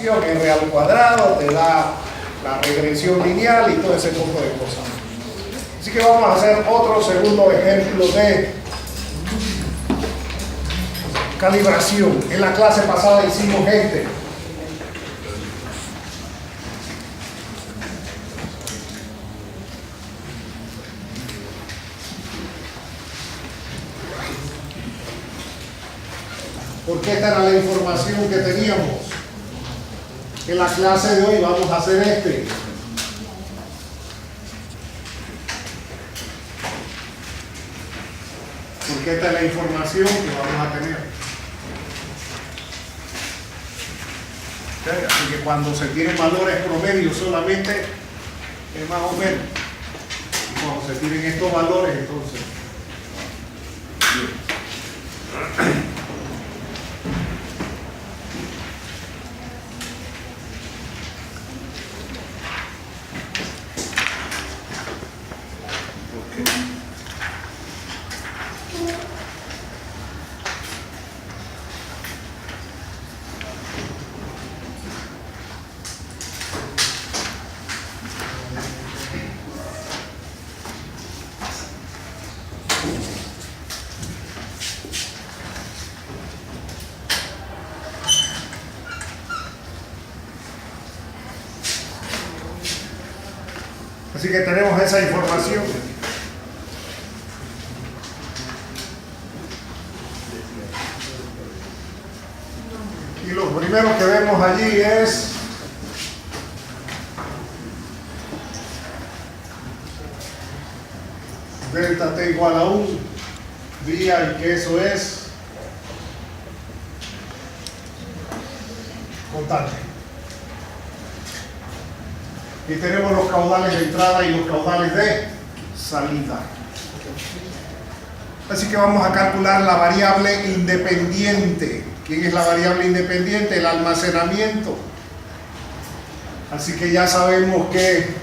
R al cuadrado, te da la regresión lineal y todo ese tipo de cosas. Así que vamos a hacer otro segundo ejemplo de calibración. En la clase pasada hicimos este. Porque esta era la información que teníamos. En la clase de hoy vamos a hacer este. Porque esta es la información que vamos a tener. ¿Okay? Así que cuando se tienen valores promedios solamente es más o menos. Y cuando se tienen estos valores, entonces. Así que tenemos esa información. Y lo primero que vemos allí es delta T igual a 1 vía, y que eso es constante. Y tenemos los caudales de entrada y los caudales de salida. Así que vamos a calcular la variable independiente. ¿Quién es la variable independiente? El almacenamiento. Así que ya sabemos que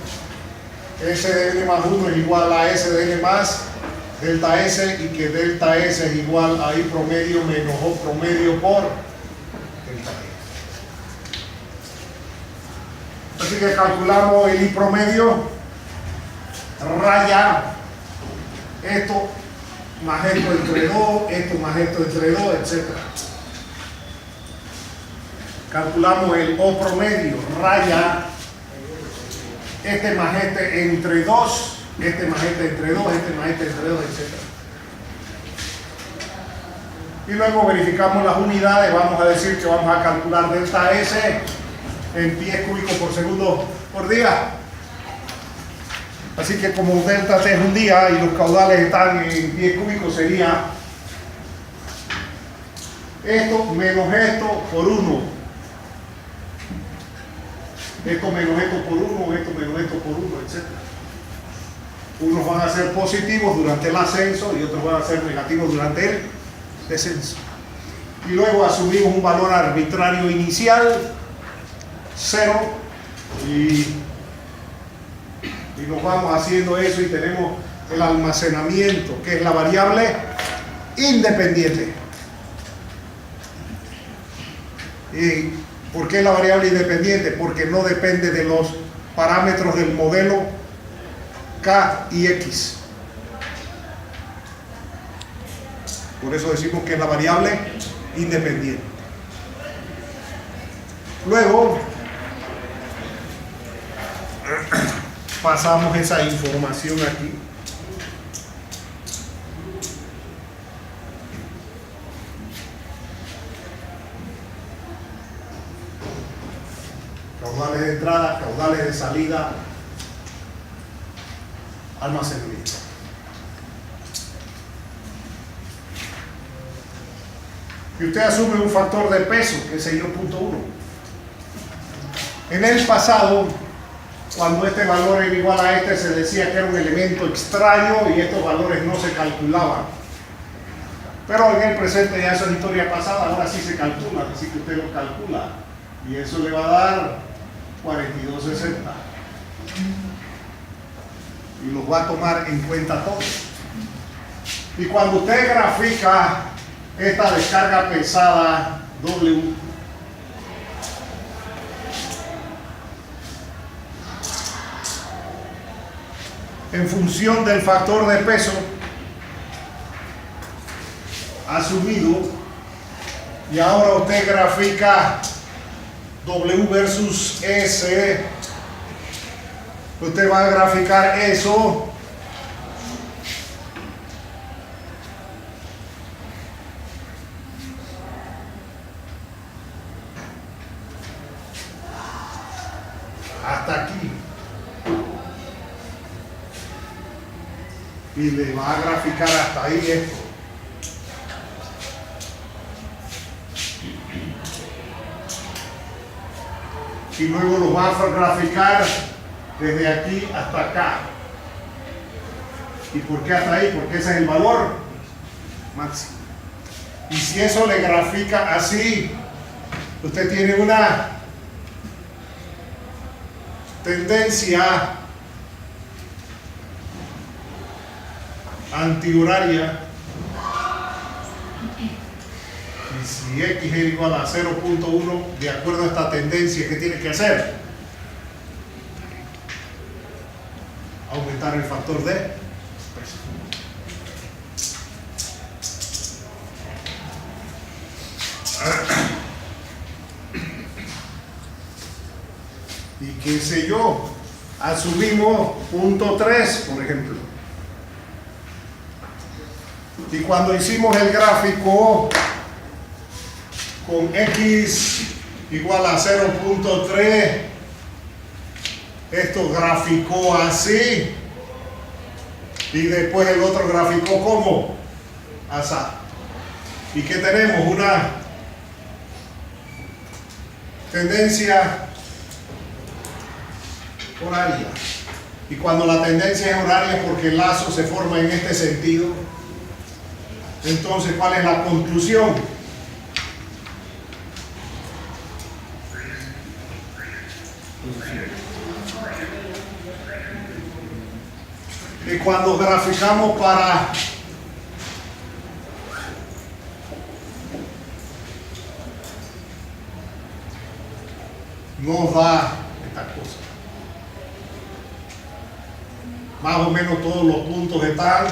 S de n más 1 es igual a S de n más delta S, y que delta S es igual a I promedio menos O promedio por delta E. Así que calculamos el I promedio, raya esto más esto entre 2, esto más esto entre 2, etc. Calculamos el O promedio, raya este más este entre 2, este más este entre 2, este más este entre 2, etc. Y luego verificamos las unidades. Vamos a decir que vamos a calcular delta S en pies cúbicos por segundo por día. Así que como delta T es un día y los caudales están en pies cúbicos, sería esto menos esto por 1. Esto menos esto por 1, esto menos esto por 1, etc. Unos van a ser positivos durante el ascenso y otros van a ser negativos durante el descenso. Y luego asumimos un valor arbitrario inicial, 0, y nos vamos haciendo eso, y tenemos el almacenamiento, que es la variable independiente. ¿Y por qué la variable independiente? Porque no depende de los parámetros del modelo K y X. Por eso decimos que es la variable independiente. Luego pasamos esa información aquí. Caudales de entrada, caudales de salida, almacenamiento. Y usted asume un factor de peso, que es 0.1. En el pasado, cuando este valor era igual a este, se decía que era un elemento extraño y estos valores no se calculaban. Pero en el presente ya eso es historia pasada, ahora sí se calcula, así que usted lo calcula. Y eso le va a dar 42.60. Y los va a tomar en cuenta todos. Y cuando usted grafica esta descarga pesada W, en función del factor de peso asumido, y ahora usted grafica W versus S. Usted va a graficar eso hasta aquí y le va a graficar hasta ahí esto. Y luego lo va a graficar desde aquí hasta acá. ¿Y por qué hasta ahí? Porque ese es el valor máximo. Y si eso le grafica así, usted tiene una tendencia antihoraria. Y si X es igual a 0.1, de acuerdo a esta tendencia, ¿qué tiene que hacer? Aumentar el factor de peso. Y qué sé yo, asumimos 0.3, por ejemplo. Y cuando hicimos el gráfico con X igual a 0.3, esto graficó así, y después el otro graficó como asá. ¿Y qué tenemos? Una tendencia horaria. Y cuando la tendencia es horaria es porque el lazo se forma en este sentido. Entonces, ¿cuál es la conclusión? Y cuando graficamos para nos da esta cosa. Más o menos todos los puntos están,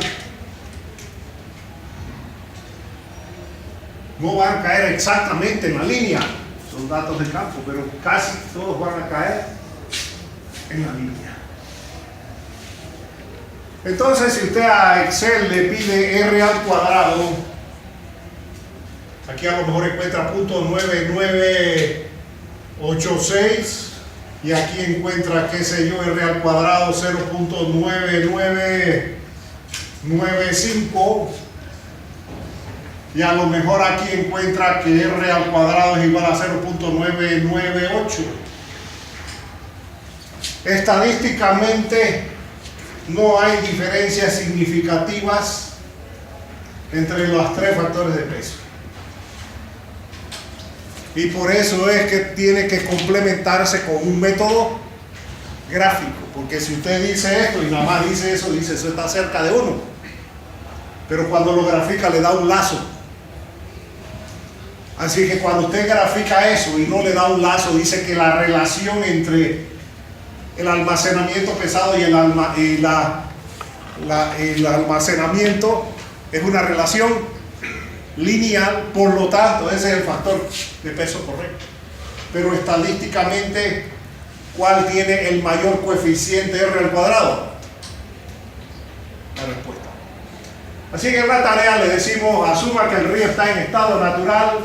no van a caer exactamente en la línea, son datos de campo, pero casi todos van a caer en la línea. Entonces, si usted a Excel le pide R al cuadrado, aquí a lo mejor encuentra .9986 y aquí encuentra, qué sé yo, R al cuadrado 0.9995, y a lo mejor aquí encuentra que R al cuadrado es igual a 0.998. Estadísticamente no hay diferencias significativas entre los tres factores de peso. Y por eso es que tiene que complementarse con un método gráfico. Porque si usted dice esto y nada más dice eso está cerca de 1. Pero cuando lo grafica le da un lazo. Así que cuando usted grafica eso y no le da un lazo, dice que la relación entre el almacenamiento pesado y el almacenamiento es una relación lineal, por lo tanto ese es el factor de peso correcto. Pero estadísticamente, ¿cuál tiene el mayor coeficiente R al cuadrado? La respuesta. Así que en la tarea le decimos, asuma que el río está en estado natural,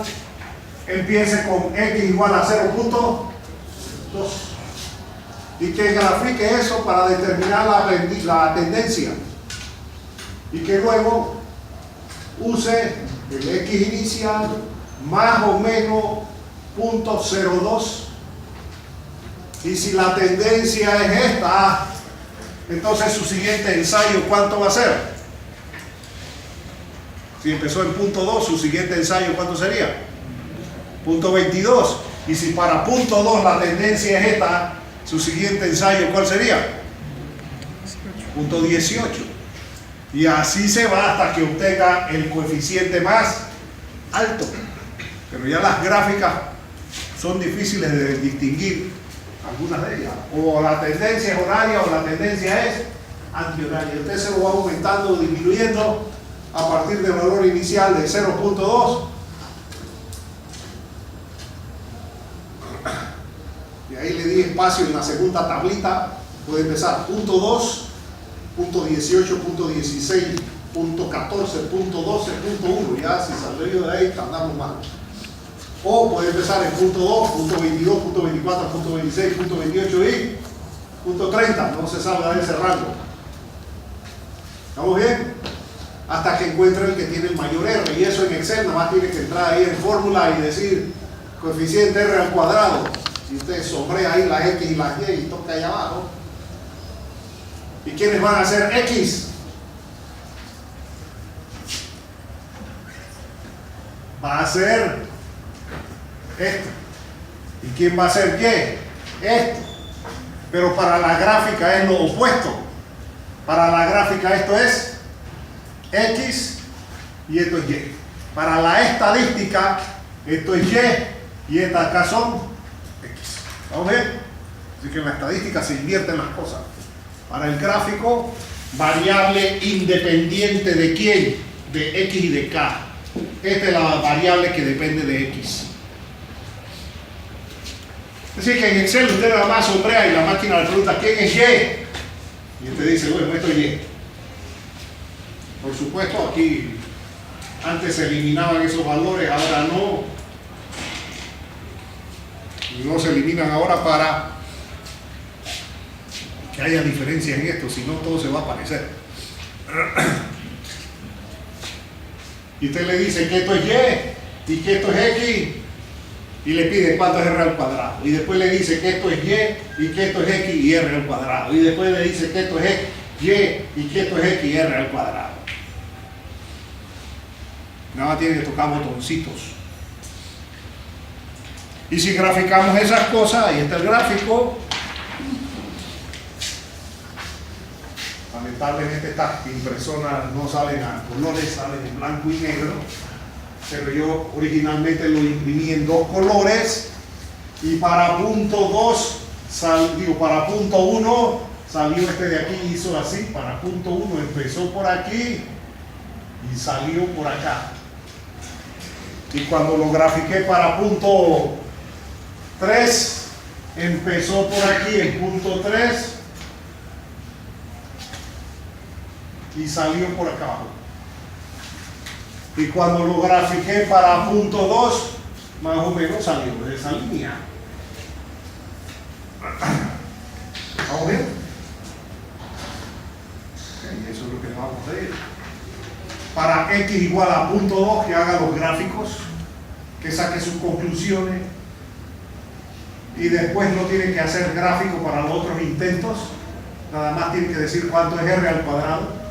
empiece con X igual a 0.2 y que grafique eso para determinar la tendencia, y que luego use el X inicial más o menos 0.02, y si la tendencia es esta, entonces su siguiente ensayo, ¿cuánto va a ser? Si empezó en 0.2, su siguiente ensayo, ¿cuánto sería? 0.22. Y si para 0.2 la tendencia es esta, su siguiente ensayo, ¿cuál sería? 0.18. Y así se va hasta que obtenga el coeficiente más alto. Pero ya las gráficas son difíciles de distinguir, algunas de ellas. O la tendencia es horaria o la tendencia es antihoraria. Usted se lo va aumentando o disminuyendo a partir del valor inicial de 0.2. Y ahí le di espacio en la segunda tablita. Puede empezar punto 2, punto 18, punto 16, punto 14, punto 12, punto 1. Ya si salió de ahí, tardamos más. O puede empezar en punto 2, punto 22, punto 24, punto 26, punto 28 y punto 30. No se salga de ese rango. ¿Estamos bien? Hasta que encuentre el que tiene el mayor R. Y eso en Excel nada más tiene que entrar ahí en fórmula y decir coeficiente R al cuadrado. Si usted sombrea ahí las X y las Y y toca ahí abajo. ¿Y quiénes van a hacer X? Va a ser esto. ¿Y quién va a ser Y? Esto. Pero para la gráfica es lo opuesto. Para la gráfica esto es X y esto es Y. Para la estadística esto es Y y estas acá son X. ¿Vamos bien? Así que en la estadística se invierten las cosas. Para el gráfico, variable independiente de quién, de X y de K. Esta es la variable que depende de X. Así que en Excel usted nada más sombrea y la máquina le pregunta ¿quién es Y? Y usted dice, bueno, esto es Y. Por supuesto, aquí antes se eliminaban esos valores, ahora no. Y no se eliminan ahora para que haya diferencia en esto, si no todo se va a parecer. Y usted le dice que esto es Y y que esto es X y le pide cuánto es R al cuadrado. Y después le dice que esto es Y y que esto es X y R al cuadrado. Y después le dice que esto es Y y que esto es X y R al cuadrado. Nada más tiene que tocar botoncitos. Y si graficamos esas cosas, ahí está el gráfico. Lamentablemente estas impresoras no salen a colores, salen en blanco y negro. Pero yo originalmente lo imprimí en dos colores. Y para punto 2, para punto 1 salió este de aquí y hizo así. Para punto 1 empezó por aquí y salió por acá. Y cuando lo grafiqué para punto 3, empezó por aquí en punto 3 y salió por acá abajo. Y cuando lo grafiqué para punto 2, más o menos salió de esa línea. ¿Vamos bien? Okay, eso es lo que vamos a ver. Para X igual a punto 2, que haga los gráficos, que saque sus conclusiones. Y después no tiene que hacer gráfico para los otros intentos. Nada más tiene que decir cuánto es R al cuadrado.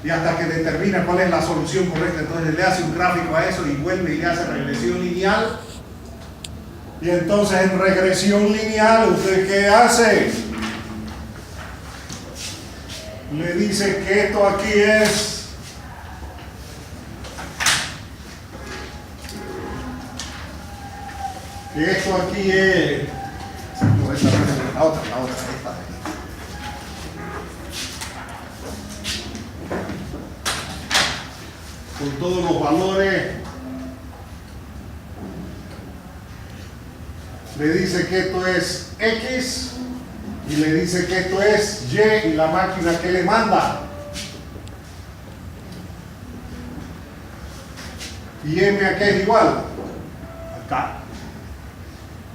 Y hasta que determina cuál es la solución correcta, entonces le hace un gráfico a eso y vuelve y le hace regresión lineal. Y entonces en regresión lineal, ¿usted qué hace? Le dice que esto aquí es que esto aquí es no, esta no es la otra, esta. Con todos los valores, le dice que esto es X y le dice que esto es Y y la máquina que le manda. Y M a qué es igual, acá.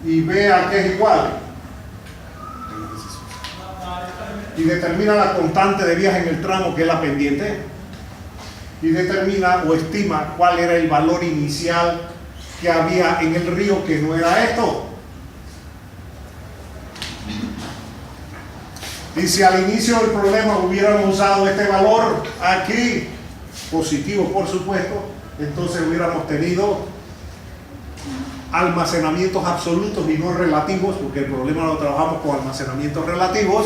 Y B a qué es igual. Y determina la constante de viaje en el tramo que es la pendiente. Y determina o estima cuál era el valor inicial que había en el río, que no era esto. Y si al inicio del problema hubiéramos usado este valor aquí, positivo por supuesto, entonces hubiéramos tenido almacenamientos absolutos y no relativos, porque el problema lo trabajamos con almacenamientos relativos.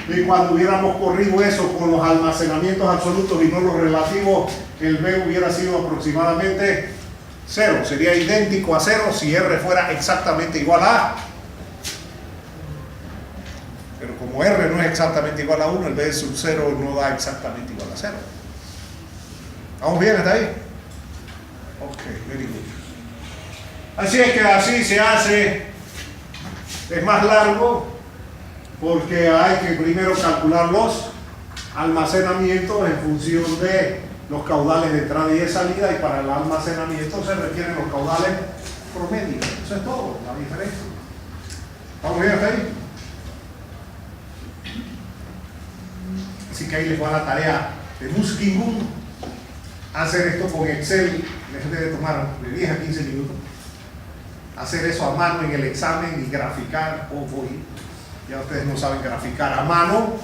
Y cuando hubiéramos corrido eso con los almacenamientos absolutos y no los relativos, el B hubiera sido aproximadamente 0. Sería idéntico a 0 si R fuera exactamente igual a A. Pero como R no es exactamente igual a 1, el B sub 0 no da exactamente igual a 0. ¿Vamos bien hasta ahí? Ok, very good. Así es que así se hace, es más largo porque hay que primero calcular los almacenamientos en función de los caudales de entrada y de salida, y para el almacenamiento se requieren los caudales promedio. Eso es todo, la diferencia. ¿Vamos bien hasta ahí? Así que ahí les va la tarea de Muskingum. Hacer esto con Excel les debe tomar de 10 a 15 minutos. Hacer eso a mano en el examen y graficar, ya ustedes no saben graficar a mano,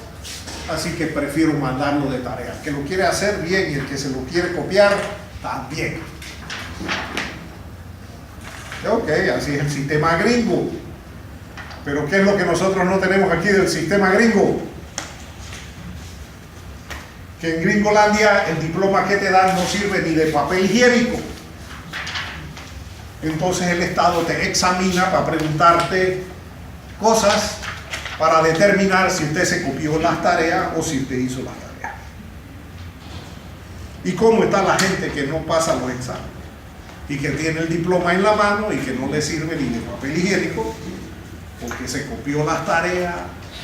así que prefiero mandarlo de tarea. El que lo quiere hacer bien y el que se lo quiere copiar también. Ok, así es el sistema gringo. Pero ¿qué es lo que nosotros no tenemos aquí del sistema gringo? Que en Gringolandia el diploma que te dan no sirve ni de papel higiénico. Entonces el Estado te examina para preguntarte cosas para determinar si usted se copió las tareas o si usted hizo las tareas. ¿Y cómo está la gente que no pasa los exámenes? Y que tiene el diploma en la mano y que no le sirve ni de papel higiénico porque se copió las tareas,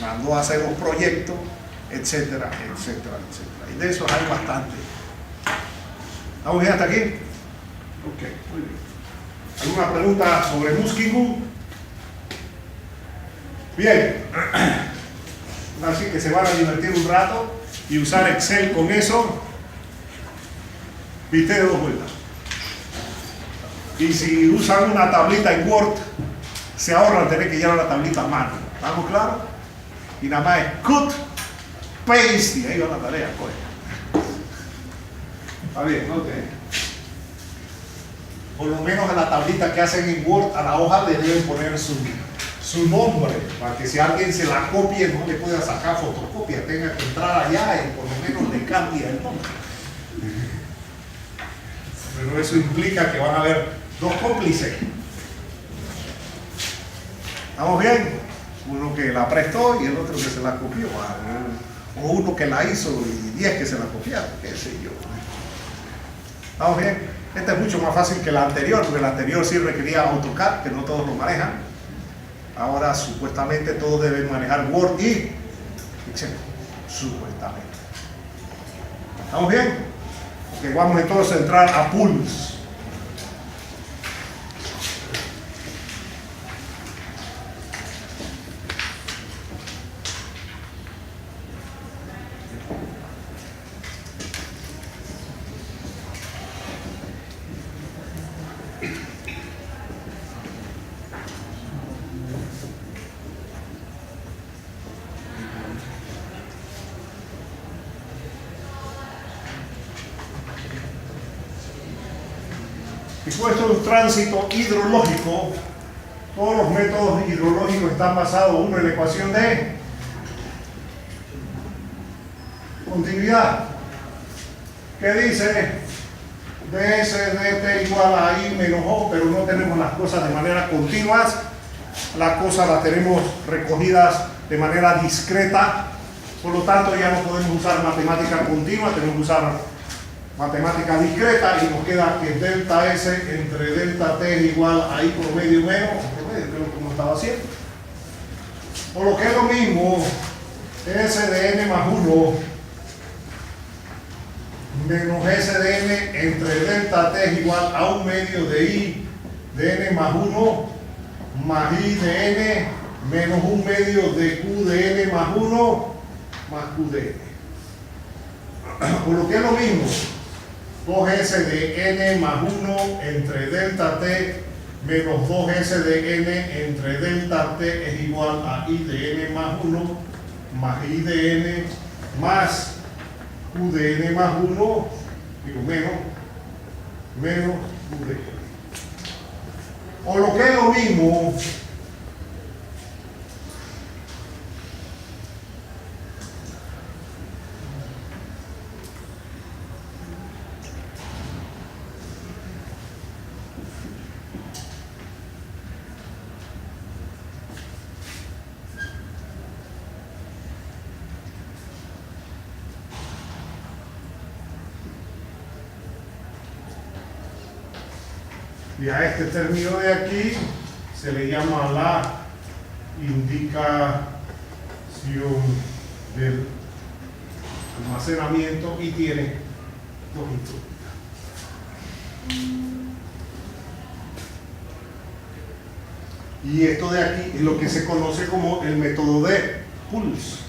mandó a hacer los proyectos, etcétera, etcétera, etcétera. Y de eso hay bastante. ¿Estamos bien hasta aquí? Ok, muy bien. ¿Alguna pregunta sobre Muskingum? Bien. Así que se van a divertir un rato y usar Excel con eso. Viste de 2 vueltas. Y si usan una tablita en Word, se ahorran tener que llevar la tablita a mano. ¿Estamos claros? Y nada más es cut, paste, y ahí va la tarea. Pues. Está bien, ok. Por lo menos en la tablita que hacen en Word, a la hoja le deben poner su nombre, para que si alguien se la copie no le pueda sacar fotocopia, tenga que entrar allá y por lo menos le cambie el nombre. Pero eso implica que van a haber 2 cómplices. ¿Estamos bien? Uno que la prestó y el otro que se la copió. O uno que la hizo y 10 que se la copiaron, qué sé yo. ¿Estamos bien? Esta es mucho más fácil que la anterior, porque la anterior sí requería AutoCAD, que no todos lo manejan. Ahora supuestamente todos deben manejar Word y Excel. Supuestamente. ¿Estamos bien? Ok, vamos entonces a entrar a Pools. Puesto un tránsito hidrológico, todos los métodos hidrológicos están basados uno en la ecuación de continuidad, que dice ds dt igual a i menos o, pero no tenemos las cosas de manera continuas, las cosas las tenemos recogidas de manera discreta, por lo tanto ya no podemos usar matemática continua, tenemos que usar matemática discreta y nos queda que delta S entre delta T es igual a I promedio menos, promedio, creo que como estaba haciendo. Por lo que es lo mismo, S de n más 1 menos S de n entre delta T es igual a 1 medio de I de n más 1 más I de n menos 1 medio de Q de n más 1 más Q de n. Por lo que es lo mismo, 2S de n más 1 entre delta t menos 2S de n entre delta t es igual a I de n más 1 más I de n más Q de n más 1, digo menos Q de n. O lo que es lo mismo, Y a este término de aquí se le llama la indicación del almacenamiento y tiene dos incógnitas. Y esto de aquí es lo que se conoce como el método de Puls.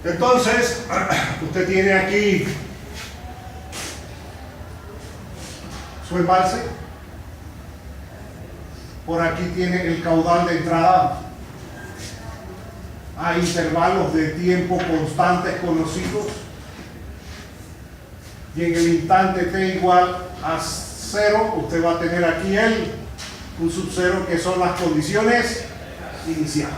Entonces, usted tiene aquí su embalse. Por aquí tiene el caudal de entrada a intervalos de tiempo constantes conocidos. Y en el instante t igual a 0, usted va a tener aquí el Q sub 0, que son las condiciones iniciales.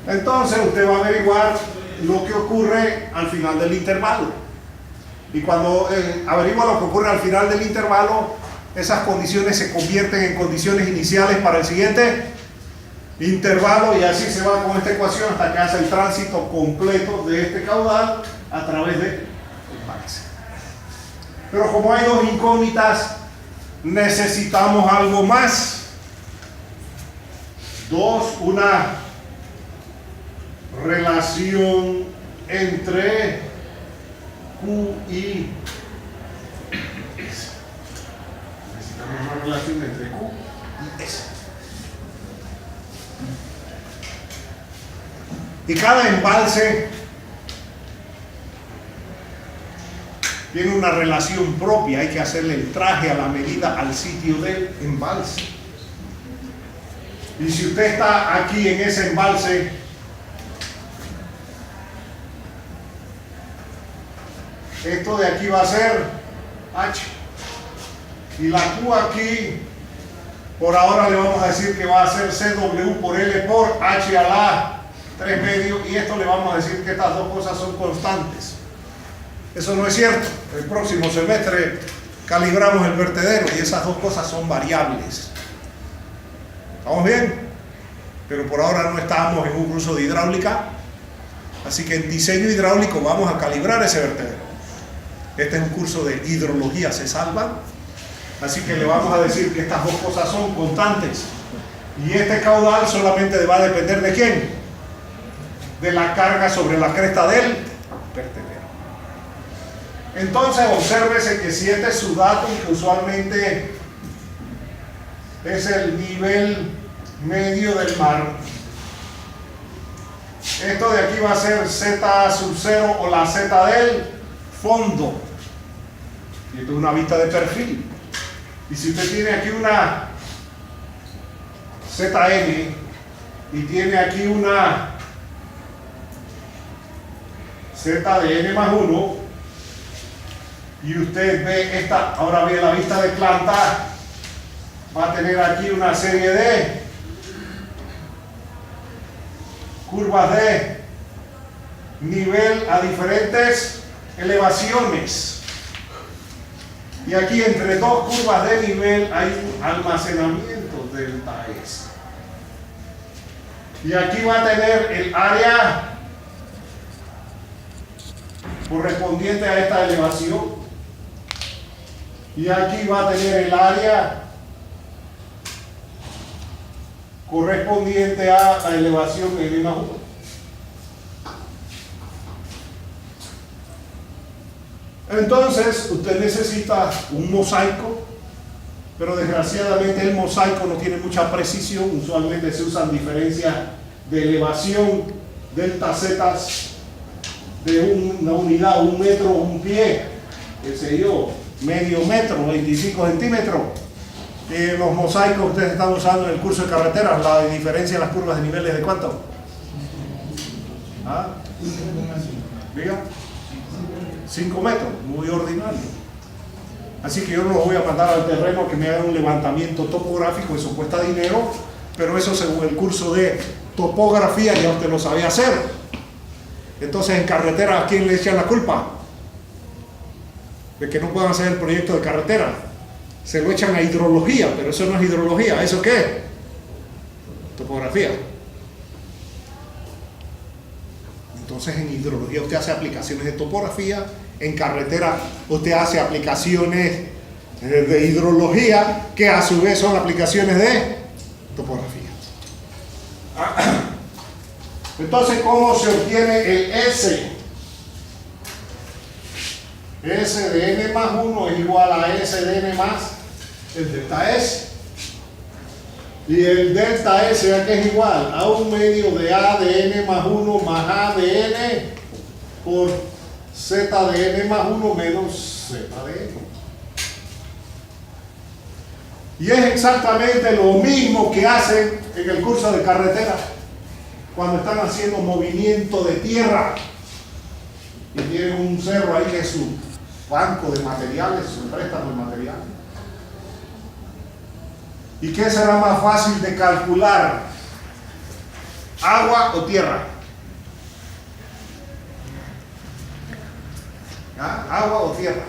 Entonces usted va a averiguar lo que ocurre al final del intervalo. Y cuando averigua lo que ocurre al final del intervalo, esas condiciones se convierten en condiciones iniciales para el siguiente intervalo, y así se va con esta ecuación hasta que hace el tránsito completo de este caudal a través del embalse. Pero como hay dos incógnitas, necesitamos algo más. Una relación entre Q y S. Necesitamos una relación entre Q y S. Y cada embalse tiene una relación propia. Hay que hacerle el traje a la medida al sitio del embalse. Y si usted está aquí en ese embalse, esto de aquí va a ser H. Y la Q aquí, por ahora le vamos a decir que va a ser CW por L por H a la 3 medios. Y esto le vamos a decir que estas dos cosas son constantes. Eso no es cierto. El próximo semestre calibramos el vertedero y esas dos cosas son variables. ¿Estamos bien? Pero por ahora no estamos en un curso de hidráulica. Así que en diseño hidráulico vamos a calibrar ese vertedero. Este es un curso de hidrología, se salva. Así que le vamos a decir que estas dos cosas son constantes. Y este caudal solamente va a depender ¿de quién? De la carga sobre la cresta del vertedero. Entonces, obsérvese que si este es su dato, que usualmente es el nivel medio del mar, esto de aquí va a ser Z sub 0 o la Z del fondo. Y esto es una vista de perfil. Y si usted tiene aquí una ZN y tiene aquí una Z de N más 1, y usted ve esta, ahora ve la vista de planta, va a tener aquí una serie de curvas de nivel a diferentes elevaciones. Y aquí entre dos curvas de nivel hay un almacenamiento delta S. Y aquí va a tener el área correspondiente a esta elevación. Y aquí va a tener el área correspondiente a la elevación N más 1. Entonces, usted necesita un mosaico, pero desgraciadamente el mosaico no tiene mucha precisión. Usualmente se usan diferencias de elevación, delta Z, de una unidad, un metro, un pie, qué sé yo, medio metro, 25 centímetros. Los mosaicos que ustedes están usando en el curso de carreteras, la diferencia en las curvas de niveles, ¿de cuánto? ¿Ah? ¿Diga? 5 metros, muy ordinario. Así que yo no los voy a mandar al terreno que me hagan un levantamiento topográfico, eso cuesta dinero, pero eso según el curso de topografía ya usted lo sabe hacer. Entonces en carretera, ¿a quién le echan la culpa? De que no puedan hacer el proyecto de carretera. Se lo echan a hidrología, pero eso no es hidrología. ¿Eso qué es? Topografía. Entonces en hidrología usted hace aplicaciones de topografía en carretera usted hace aplicaciones de hidrología, que a su vez son aplicaciones de topografía. Entonces, ¿cómo se obtiene el S? S de n más 1 es igual a S de n más el delta S. Y el delta S, ¿a qué es igual? A 1/2 de A de n más 1 más A de n por Z de n más 1 menos Z de n. Y es exactamente lo mismo que hacen en el curso de carretera cuando están haciendo movimiento de tierra y tienen un cerro ahí que es su banco de materiales, su préstamo de materiales. ¿Y qué será más fácil de calcular? ¿Agua o tierra? ¿Ah? ¿Agua o tierra?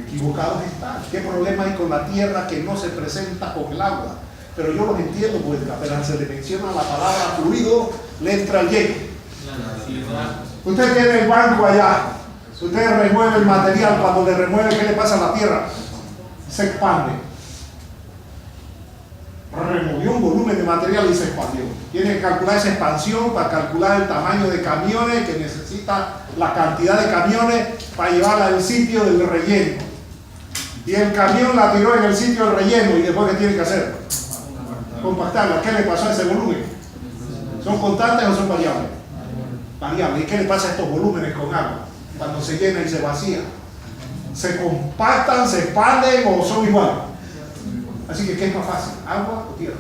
Equivocados están. ¿Qué problema hay con la tierra que no se presenta con el agua? Pero yo los entiendo, porque apenas se le menciona la palabra fluido, le entra el lleno. Usted tiene el banco allá, usted remueve el material, cuando le remueve, ¿qué le pasa a la tierra? Se expande. Removió un volumen de material y se expandió. Tiene que calcular esa expansión para calcular el tamaño de camiones que necesita, la cantidad de camiones para llevarla al sitio del relleno. Y el camión la tiró en el sitio del relleno, y después ¿qué tiene que hacer? Compactarla. ¿Qué le pasó a ese volumen? ¿Son constantes o son variables? Variables. ¿Y qué le pasa a estos volúmenes con agua cuando se llena y se vacía? ¿Se compactan, se expanden o son iguales? Así que, ¿qué es más fácil? ¿Agua o tierra?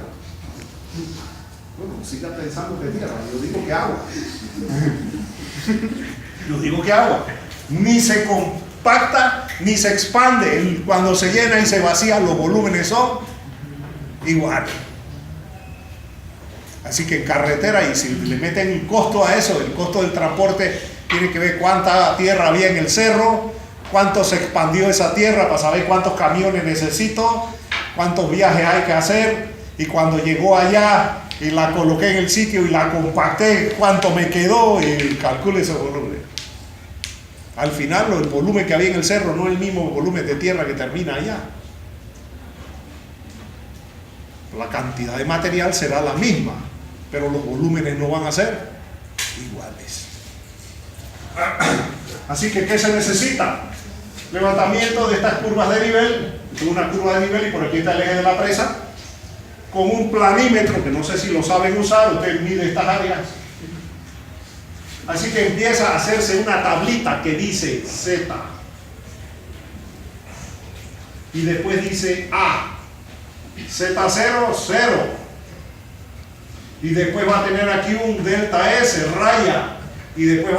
Bueno, siga pensando que tierra. Yo digo que agua. Yo digo que agua. Ni se compacta ni se expande. Cuando se llena y se vacía, los volúmenes son iguales. Así que en carretera, y si le meten un costo a eso, el costo del transporte, tiene que ver cuánta tierra había en el cerro, cuánto se expandió esa tierra para saber cuántos camiones necesito, cuántos viajes hay que hacer, y cuando llegó allá y la coloqué en el sitio y la compacté, cuánto me quedó, y calcule ese volumen. Al final, el volumen que había en el cerro no es el mismo volumen de tierra que termina allá. La cantidad de material será la misma, pero los volúmenes no van a ser iguales. Así que, ¿qué se necesita? Levantamiento de estas curvas de nivel. Es una curva de nivel y por aquí está el eje de la presa, con un planímetro, que no sé si lo saben usar, usted mide estas áreas. Así que empieza a hacerse una tablita que dice Z, y después dice A, Z0, 0, y después va a tener aquí un delta S, raya, y después